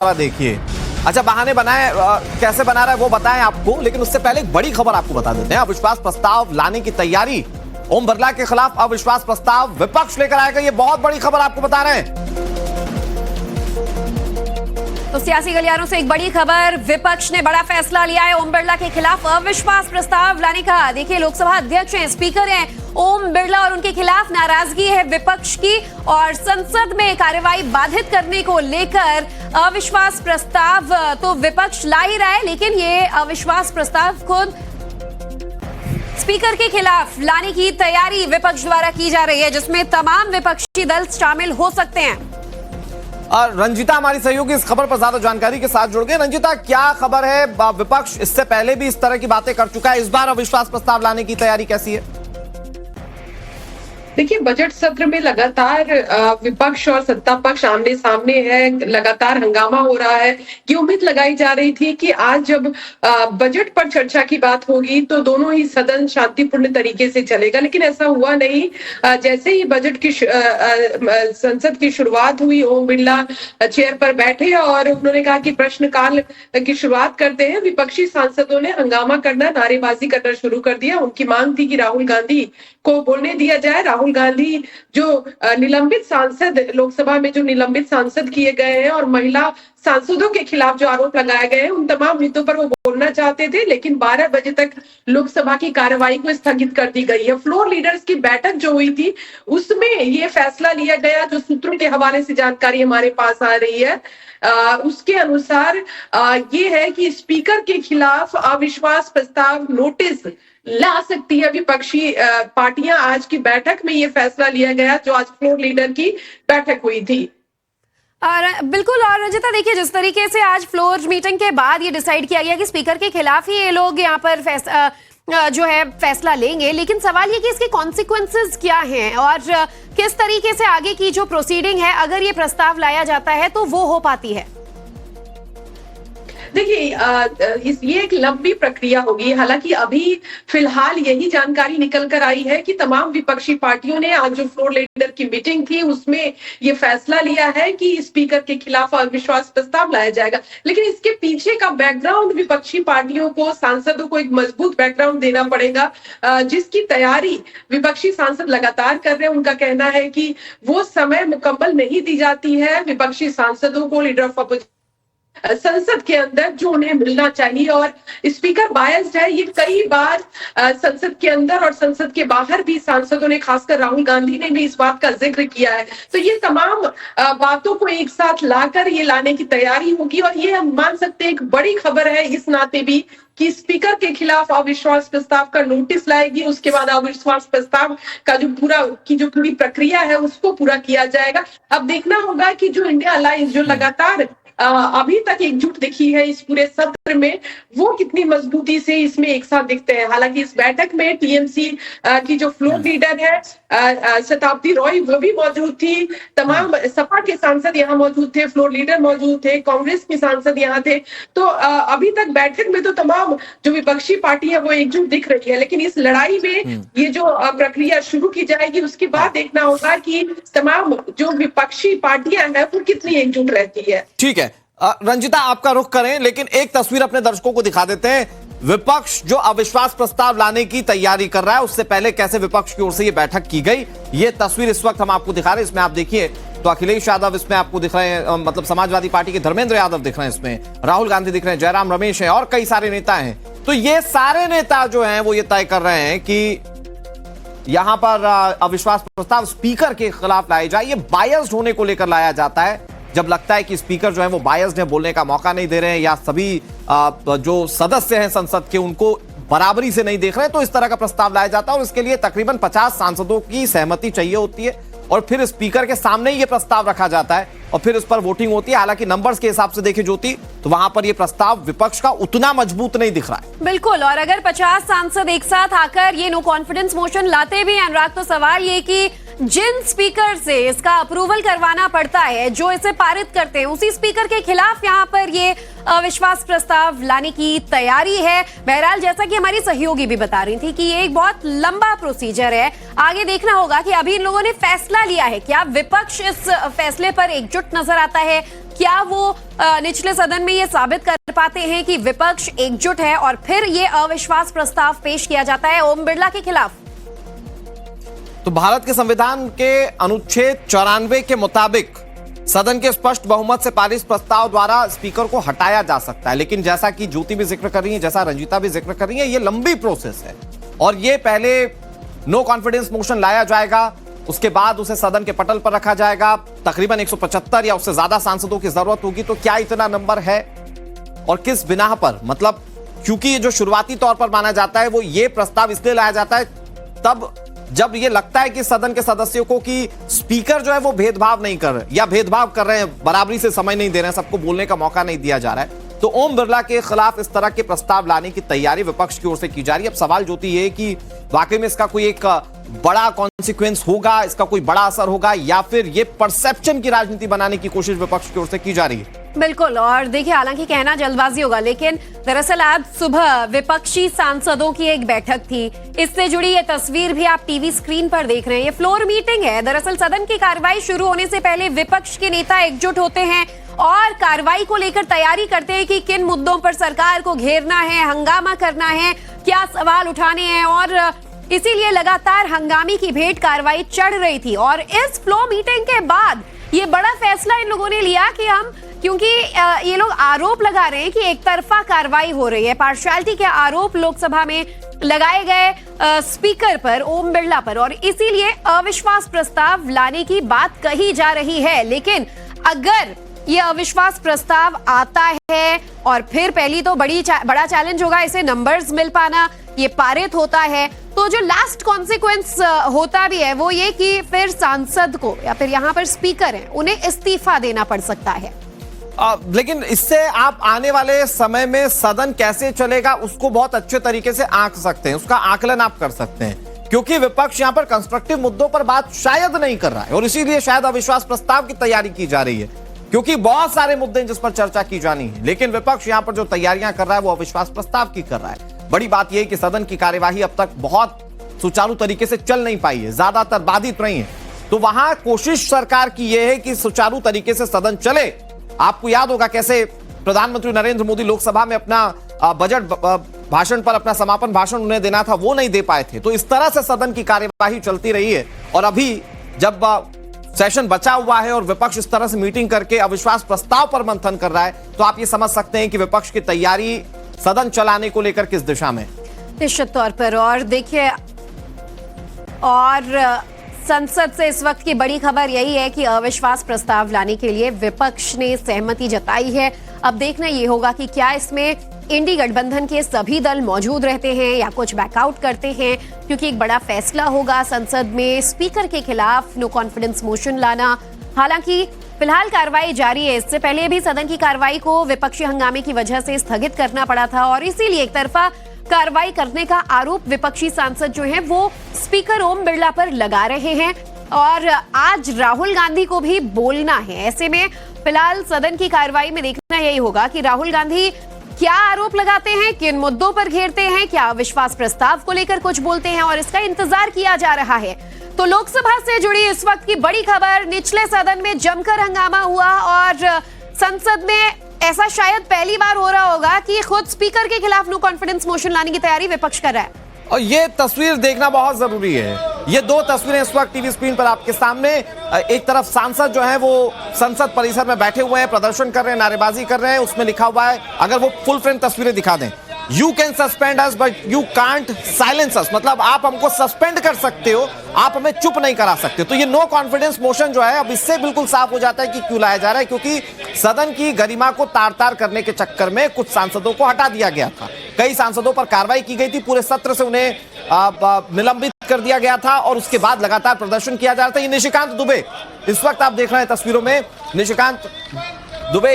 देखिए, अच्छा बहाने बनाए कैसे बना रहा है वो बताएं आपको, लेकिन उससे पहले एक बड़ी खबर आपको बता देते हैं। अविश्वास प्रस्ताव लाने की तैयारी, ओम बिरला के खिलाफ अविश्वास प्रस्ताव विपक्ष लेकर आएगा, ये बहुत बड़ी खबर आपको बता रहे हैं। तो सियासी गलियारों से एक बड़ी खबर, विपक्ष ने बड़ा फैसला लिया है ओम बिरला के खिलाफ अविश्वास प्रस्ताव लाने का। देखिए, लोकसभा अध्यक्ष हैं, स्पीकर हैं ओम बिरला और उनके खिलाफ नाराजगी है विपक्ष की और संसद में कार्यवाही बाधित करने को लेकर अविश्वास प्रस्ताव तो विपक्ष ला ही रहा है, लेकिन ये अविश्वास प्रस्ताव खुद स्पीकर के खिलाफ लाने की तैयारी विपक्ष द्वारा की जा रही है, जिसमें तमाम विपक्षी दल शामिल हो सकते हैं। और रंजिता हमारी सहयोगी इस खबर पर ज्यादा जानकारी के साथ जुड़ गए। रंजिता, क्या खबर है? विपक्ष इससे पहले भी इस तरह की बातें कर चुका है, इस बार अविश्वास प्रस्ताव लाने की तैयारी कैसी है? देखिए, बजट सत्र में लगातार विपक्ष और सत्ता पक्ष आमने सामने है, लगातार हंगामा हो रहा है। ये उम्मीद लगाई जा रही थी कि आज जब बजट पर चर्चा की बात होगी तो दोनों ही सदन शांतिपूर्ण तरीके से चलेगा, लेकिन ऐसा हुआ नहीं। जैसे ही बजट की संसद की शुरुआत हुई, ओम बिरला चेयर पर बैठे और उन्होंने कहा कि प्रश्नकाल की शुरुआत करते हैं। विपक्षी सांसदों ने हंगामा करना, नारेबाजी करना शुरू कर दिया। उनकी मांग थी कि राहुल गांधी को बोलने दिया जाए। राहुल गांधी जो निलंबित सांसद, लोकसभा में जो निलंबित सांसद किए गए हैं और महिला सांसदों के खिलाफ जो आरोप लगाए गए हैं, उन तमाम मुद्दों पर वो बोलना चाहते थे, लेकिन 12 बजे तक लोकसभा की कार्यवाही को स्थगित कर दी गई है। फ्लोर लीडर्स की बैठक जो हुई थी उसमें ये फैसला लिया गया, जो सूत्रों के हवाले से जानकारी हमारे पास आ रही है उसके अनुसार ये है कि स्पीकर के खिलाफ अविश्वास प्रस्ताव नोटिस ला सकती है विपक्षी पार्टियां। आज की बैठक में ये फैसला लिया गया, जो आज फ्लोर लीडर की बैठक हुई थी। और बिल्कुल, और रंजिता देखिए, जिस तरीके से आज फ्लोर मीटिंग के बाद ये डिसाइड किया गया कि स्पीकर के खिलाफ ही ये लोग यहाँ पर जो है फैसला लेंगे, लेकिन सवाल ये कि इसके कॉन्सिक्वेंसेस क्या हैं और किस तरीके से आगे की जो प्रोसीडिंग है, अगर ये प्रस्ताव लाया जाता है तो वो हो पाती है। देखिए, ये एक लंबी प्रक्रिया होगी। हालांकि अभी फिलहाल यही जानकारी निकल कर आई है कि तमाम विपक्षी पार्टियों ने आज जो फ्लोर लीडर की मीटिंग थी उसमें ये फैसला लिया है कि स्पीकर के खिलाफ अविश्वास प्रस्ताव लाया जाएगा। लेकिन इसके पीछे का बैकग्राउंड विपक्षी पार्टियों को, सांसदों को एक मजबूत बैकग्राउंड देना पड़ेगा, जिसकी तैयारी विपक्षी सांसद लगातार कर रहे हैं। उनका कहना है कि वो समय मुकम्मल नहीं दी जाती है विपक्षी सांसदों को, लीडर ऑफ अपोजिशन संसद के अंदर जो उन्हें मिलना चाहिए, और स्पीकर बायस्ड है। ये कई बार संसद के अंदर और संसद के बाहर भी सांसदों ने, खासकर राहुल गांधी ने भी इस बात का जिक्र किया है। तो ये तमाम बातों को एक साथ लाकर ये लाने की तैयारी होगी, और ये हम मान सकते हैं एक बड़ी खबर है इस नाते भी कि स्पीकर के खिलाफ अविश्वास प्रस्ताव का नोटिस लाएगी। उसके बाद अविश्वास प्रस्ताव का जो पूरी प्रक्रिया है उसको पूरा किया जाएगा। अब देखना होगा कि जो इंडिया अलायंस जो लगातार अभी तक एकजुट दिखी है इस पूरे सत्र में, वो कितनी मजबूती से इसमें एक साथ दिखते हैं। हालांकि इस बैठक में टीएमसी की जो फ्लोर लीडर है शताब्दी रॉय, वो भी मौजूद थी। तमाम सपा के सांसद यहाँ मौजूद थे, फ्लोर लीडर मौजूद थे, कांग्रेस के सांसद यहाँ थे। तो अभी तक बैठक में तो तमाम जो विपक्षी पार्टी है वो एकजुट दिख रही है, लेकिन इस लड़ाई में ये जो प्रक्रिया शुरू की जाएगी उसके बाद देखना होगा कि तमाम जो विपक्षी पार्टियां हैं वो कितनी एकजुट रहती है। ठीक है रंजिता, आपका रुख करें, लेकिन एक तस्वीर अपने दर्शकों को दिखा देते हैं। विपक्ष जो अविश्वास प्रस्ताव लाने की तैयारी कर रहा है, उससे पहले कैसे विपक्ष की ओर से ये बैठक की गई, ये तस्वीर इस वक्त हम आपको दिखा रहे हैं। इसमें आप देखिए तो अखिलेश यादव इसमें आपको दिख रहे हैं, मतलब समाजवादी पार्टी के धर्मेंद्र यादव दिख रहे हैं, इसमें राहुल गांधी दिख रहे हैं, जयराम रमेश हैं और कई सारे नेता हैं। तो ये सारे नेता जो हैं वो ये तय कर रहे हैं कि यहां पर अविश्वास प्रस्ताव स्पीकर के खिलाफ लाया जाए। ये बायस्ड होने को लेकर लाया जाता है, जब लगता है कि स्पीकर जो है वो बायस्ड है, बोलने का मौका नहीं दे रहे हैं, या सभी जो सदस्य हैं संसद के उनको बराबरी से नहीं देख रहे हैं, तो इस तरह का प्रस्ताव लाया जाता है। और इसके लिए तकरीबन 50 सांसदों की सहमति चाहिए होती है, और फिर स्पीकर के सामने ही ये प्रस्ताव रखा जाता है और फिर इस पर वोटिंग होती है। हालांकि नंबर्स के हिसाब से देखे ज्योति, तो वहां पर ये प्रस्ताव विपक्ष का उतना मजबूत नहीं दिख रहा है। बिल्कुल, और अगर 50 सांसद एक साथ आकर ये नो कॉन्फिडेंस मोशन लाते भी हैं अनुराग, तो सवाल ये कि जिन स्पीकर से इसका अप्रूवल करवाना पड़ता है, जो इसे पारित करते हैं, उसी स्पीकर के खिलाफ यहाँ पर ये अविश्वास प्रस्ताव लाने की तैयारी है। बहरहाल जैसा कि हमारी सहयोगी भी बता रही थी कि ये एक बहुत लंबा प्रोसीजर है। आगे देखना होगा कि अभी इन लोगों ने फैसला लिया है, क्या विपक्ष इस फैसले पर एकजुट नजर आता है, क्या वो निचले सदन में ये साबित कर पाते हैं कि विपक्ष एकजुट है और फिर ये अविश्वास प्रस्ताव पेश किया जाता है ओम बिरला के खिलाफ। तो भारत के संविधान के अनुच्छेद 94 के मुताबिक सदन के स्पष्ट बहुमत से पारित प्रस्ताव द्वारा स्पीकर को हटाया जा सकता है, लेकिन जैसा कि ज्योति भी जिक्र कर रही है, जैसा रंजीता भी जिक्र कर रही है, ये लंबी प्रोसेस है और ये पहले नो कॉन्फिडेंस मोशन लाया जाएगा, उसके बाद उसे सदन के पटल पर रखा जाएगा। तकरीबन 175 या उससे ज्यादा सांसदों की जरूरत होगी। तो क्या इतना नंबर है और किस बिना पर, मतलब क्योंकि ये जो शुरुआती तौर पर माना जाता है वो ये प्रस्ताव इसलिए लाया जाता है तब जब ये लगता है कि सदन के सदस्यों को कि स्पीकर जो है वो भेदभाव नहीं कर रहे या भेदभाव कर रहे हैं, बराबरी से समय नहीं दे रहे हैं, सबको बोलने का मौका नहीं दिया जा रहा है। तो ओम बिरला के खिलाफ इस तरह के प्रस्ताव लाने की तैयारी विपक्ष की ओर से की जा रही है। अब सवाल ज्योति ये है कि वाकई में इसका कोई एक बड़ा कॉन्सिक्वेंस होगा, इसका कोई बड़ा असर होगा, या फिर ये परसेप्शन की राजनीति बनाने की कोशिश विपक्ष की ओर से की जा रही है। बिल्कुल, और देखिए हालांकि कहना जल्दबाजी होगा, लेकिन दरअसल आज सुबह विपक्षी सांसदों की एक बैठक थी। इससे जुड़ी ये तस्वीर भी आप टीवी स्क्रीन पर देख रहे हैं। ये फ्लोर मीटिंग है। दरअसल सदन की कार्रवाई शुरू होने से पहले विपक्ष के नेता एकजुट होते हैं और कार्रवाई को लेकर तैयारी करते हैं कि किन मुद्दों पर सरकार को घेरना है, हंगामा करना है, क्या सवाल उठाने हैं, और इसीलिए लगातार हंगामे की भेंट कार्रवाई चढ़ रही थी। और इस फ्लो मीटिंग के बाद ये बड़ा फैसला इन लोगों ने लिया कि हम, क्योंकि ये लोग आरोप लगा रहे हैं कि एक तरफा कार्रवाई हो रही है, पार्शियलिटी के आरोप लोकसभा में लगाए गए स्पीकर पर, ओम बिरला पर, और इसीलिए अविश्वास प्रस्ताव लाने की बात कही जा रही है। लेकिन अगर ये अविश्वास प्रस्ताव आता है और फिर पहली तो बड़ा चैलेंज होगा इसे नंबर्स मिल पाना, ये पारित होता है तो जो लास्ट कॉन्सिक्वेंस होता भी है वो ये कि फिर सांसद को या फिर यहाँ पर स्पीकर है उन्हें इस्तीफा देना पड़ सकता है। लेकिन इससे आप आने वाले समय में सदन कैसे चलेगा उसको बहुत अच्छे तरीके से आंक सकते हैं, उसका आकलन आप कर सकते हैं, क्योंकि विपक्ष यहां पर कंस्ट्रक्टिव मुद्दों पर बात शायद नहीं कर रहा है और इसीलिए शायद अविश्वास प्रस्ताव की तैयारी की जा रही है, क्योंकि बहुत सारे मुद्दे जिस पर चर्चा की जानी है। लेकिन विपक्ष यहां पर जो तैयारियां कर रहा है वो अविश्वास प्रस्ताव की कर रहा है। बड़ी बात यह है कि सदन की कार्यवाही अब तक बहुत सुचारू तरीके से चल नहीं पाई है, ज्यादातर बाधित रही है। तो वहां कोशिश सरकार की यह है कि सुचारू तरीके से सदन चले। आपको याद होगा कैसे प्रधानमंत्री नरेंद्र मोदी लोकसभा में अपना बजट भाषण पर अपना समापन भाषण उन्हें देना था, वो नहीं दे पाए थे। तो इस तरह से सदन की कार्यवाही चलती रही है और अभी जब सेशन बचा हुआ है और विपक्ष इस तरह से मीटिंग करके अविश्वास प्रस्ताव पर मंथन कर रहा है, तो आप ये समझ सकते हैं कि विपक्ष की तैयारी सदन चलाने को लेकर किस दिशा में। निश्चित तौर पर। और देखिए, और संसद से इस वक्त की बड़ी खबर यही है कि अविश्वास प्रस्ताव लाने के लिए विपक्ष ने सहमति जताई है। अब देखना ये होगा कि क्या इसमें इंडी गठबंधन के सभी दल मौजूद रहते हैं या कुछ बैकआउट करते हैं, क्योंकि एक बड़ा फैसला होगा संसद में स्पीकर के खिलाफ नो कॉन्फिडेंस मोशन लाना। हालांकि फिलहाल कार्रवाई जारी है। इससे पहले भी सदन की कार्रवाई को विपक्षी हंगामे की वजह से स्थगित करना पड़ा था और इसीलिए एक तरफा कार्रवाई करने का आरोप विपक्षी सांसद जो हैं वो स्पीकर ओम बिरला पर लगा रहे हैं और आज राहुल गांधी को भी बोलना है। ऐसे में फिलहाल सदन की कार्रवाई में देखना यही होगा कि राहुल गांधी क्या आरोप लगाते हैं, किन मुद्दों पर घेरते हैं, क्या अविश्वास प्रस्ताव को लेकर कुछ बोलते हैं, और इसका इंतजार किया जा रहा है। तो लोकसभा से जुड़ी इस वक्त की बड़ी खबर, निचले सदन में जमकर हंगामा हुआ और संसद में ऐसा शायद पहली बार हो रहा होगा कि खुद स्पीकर के खिलाफ नो कॉन्फिडेंस मोशन लाने की तैयारी विपक्ष कर रहा है। और ये तस्वीर देखना बहुत जरूरी है। ये दो तस्वीरें इस वक्त टीवी स्क्रीन पर आपके सामने। एक तरफ सांसद जो है वो संसद परिसर में बैठे हुए हैं, प्रदर्शन कर रहे हैं, नारेबाजी कर रहे हैं। उसमें लिखा हुआ है, अगर वो फुल फ्रेम तस्वीरें दिखा दें, you can suspend us but you can't silence us, मतलब आप हमको सस्पेंड कर सकते हो, आप हमें चुप नहीं करा सकते। तो ये नो कॉन्फिडेंस मोशन जो है अब इससे बिल्कुल साफ हो जाता है कि क्यों लाया जा रहा है, क्योंकि सदन की गरिमा को तार-तार करने के चक्कर में कुछ सांसदों को हटा दिया गया था। कई सांसदों पर कार्रवाई की गई थी, पूरे सत्र से उन्हें निलंबित कर दिया गया था और उसके बाद लगातार प्रदर्शन किया जा रहा था। ये निशिकांत दुबे इस वक्त आप देख रहे हैं तस्वीरों में, निशिकांत दुबे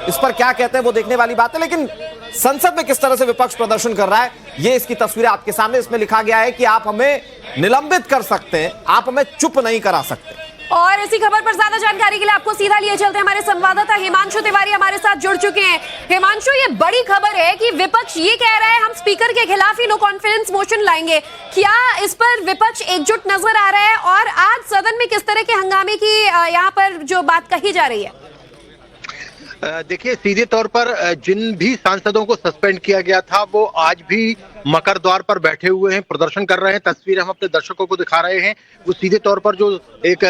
इस पर क्या कहते हैं वो देखने वाली बात है। लेकिन संसद में किस तरह से विपक्ष प्रदर्शन कर रहा है, ये इसकी तस्वीरें आपके सामने। इसमें लिखा गया है कि आप हमें निलंबित कर सकते हैं, आप हमें चुप नहीं करा सकते। और इसी खबर पर ज्यादा जानकारी के लिए आपको सीधा लिए चलते हैं, हमारे संवाददाता हिमांशु तिवारी हमारे साथ जुड़ चुके हैं। हिमांशु, ये बड़ी खबर है कि विपक्ष ये कह रहा है हम स्पीकर के खिलाफ ही नो कॉन्फिडेंस मोशन लाएंगे। क्या इस पर विपक्ष एकजुट नजर आ रहा है और आज सदन में किस तरह के हंगामे की यहाँ पर जो बात कही जा रही है? देखिए, सीधे तौर पर जिन भी सांसदों को सस्पेंड किया गया था वो आज भी मकर द्वार पर बैठे हुए हैं, प्रदर्शन कर रहे हैं। तस्वीर हम अपने दर्शकों को दिखा रहे हैं। वो सीधे तौर पर जो एक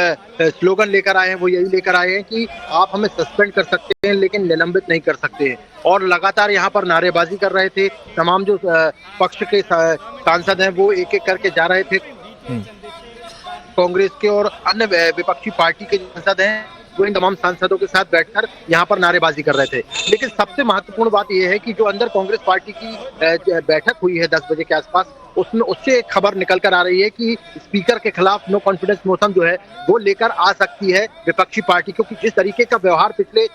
स्लोगन लेकर आए हैं वो यही लेकर आए हैं कि आप हमें सस्पेंड कर सकते हैं लेकिन निलंबित नहीं कर सकते हैं। और लगातार यहाँ पर नारेबाजी कर रहे थे। तमाम जो पक्ष के सांसद हैं वो एक एक करके जा रहे थे। कांग्रेस के और अन्य विपक्षी पार्टी के सांसद हैं वो इन तमाम सांसदों के साथ बैठकर यहाँ पर नारेबाजी कर रहे थे। लेकिन सबसे महत्वपूर्ण बात यह है कि जो अंदर कांग्रेस पार्टी की बैठक हुई है 10 बजे के आसपास, उसमें उससे एक खबर निकल कर आ रही है कि स्पीकर के खिलाफ नो कॉन्फिडेंस मोशन जो है वो लेकर आ सकती है विपक्षी पार्टी, क्योंकि जिस तरीके का व्यवहार पिछले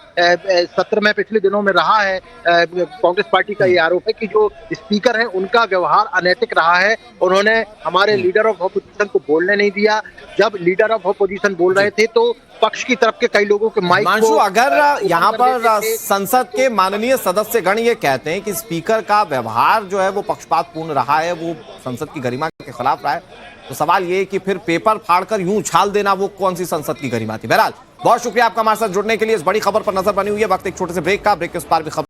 सत्र में पिछले दिनों में रहा है, कांग्रेस पार्टी का ये आरोप है कि जो स्पीकर है उनका व्यवहार अनैतिक रहा है। उन्होंने हमारे लीडर ऑफ अपोजिशन को बोलने नहीं दिया। जब लीडर ऑफ अपोजिशन बोल रहे थे तो पक्ष की तरफ के कई लोगों के माइक हिमांशु, अगर यहाँ पर संसद के माननीय सदस्यगण ये कहते हैं कि स्पीकर का व्यवहार जो है वो पक्षपातपूर्ण रहा है, वो संसद की गरिमा के खिलाफ रहा है, तो सवाल ये है कि फिर पेपर फाड़कर यूं उछाल देना वो कौन सी संसद की गरिमा थी? बहरहाल बहुत शुक्रिया आपका हमारे साथ जुड़ने के लिए। इस बड़ी खबर पर नजर बनी हुई है। वक्त एक छोटे से ब्रेक का, ब्रेक के उस पार भी खबर